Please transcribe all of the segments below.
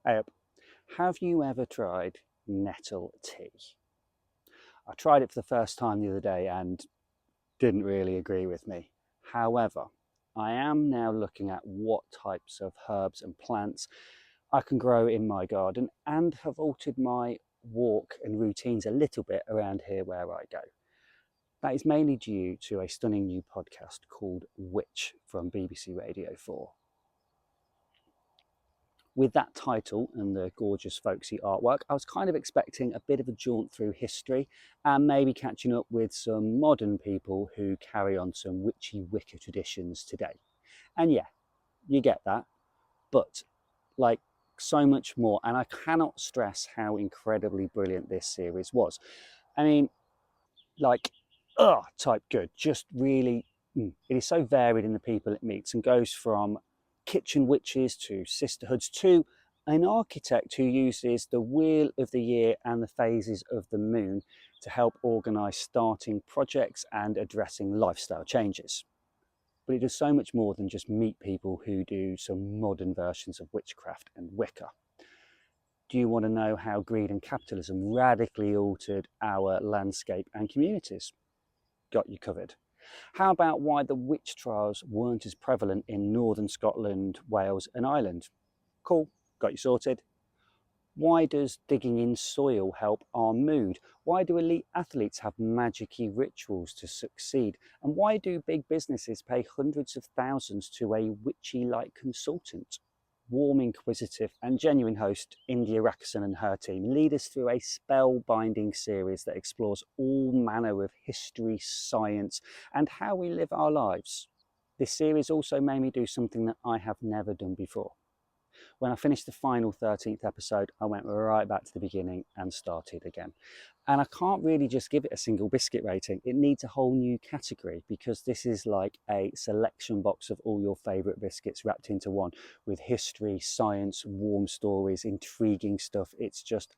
Have you ever tried nettle tea? I tried it for the first time the other day and didn't really agree with me. However, I am now looking at what types of herbs and plants I can grow in my garden and have altered my walk and routines a little bit around here where I go. That is mainly due to a stunning new podcast called Witch from BBC Radio 4. With that title and the gorgeous folksy artwork, I was kind of expecting a bit of a jaunt through history and maybe catching up with some modern people who carry on some witchy Wicca traditions today. And yeah, you get that, but like so much more. And I cannot stress how incredibly brilliant this series was. I mean, like, type good, just really, it is so varied in the people it meets and goes from kitchen witches to sisterhoods to an architect who uses the wheel of the year and the phases of the moon to help organise starting projects and addressing lifestyle changes. But it does so much more than just meet people who do some modern versions of witchcraft and Wicca. Do you want to know how greed and capitalism radically altered our landscape and communities? Got you covered. How about why the witch trials weren't as prevalent in northern Scotland, Wales and Ireland? Cool, got you sorted. Why does digging in soil help our mood? Why do elite athletes have magic-y rituals to succeed? And why do big businesses pay hundreds of thousands to a witchy-like consultant? Warm, inquisitive and genuine host India Rackson and her team lead us through a spellbinding series that explores all manner of history, science and how we live our lives. This series also made me do something that I have never done before. When I finished the final 13th episode, I went right back to the beginning and started again. And I can't really just give it a single biscuit rating. It needs a whole new category because this is like a selection box of all your favourite biscuits wrapped into one with history, science, warm stories, intriguing stuff. It's just,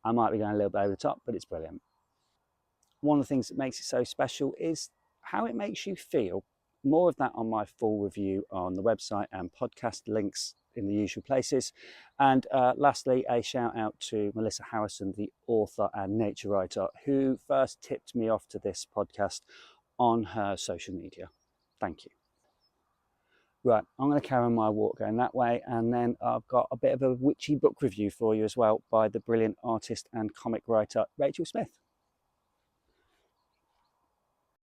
I might be going a little bit over the top, but it's brilliant. One of the things that makes it so special is how it makes you feel. More of that on my full review on the website and podcast links in the usual places. And lastly, a shout out to Melissa Harrison, the author and nature writer, who first tipped me off to this podcast on her social media. Thank you. Right, I'm going to carry on my walk going that way, and then I've got a bit of a witchy book review for you as well by the brilliant artist and comic writer Rachel Smith.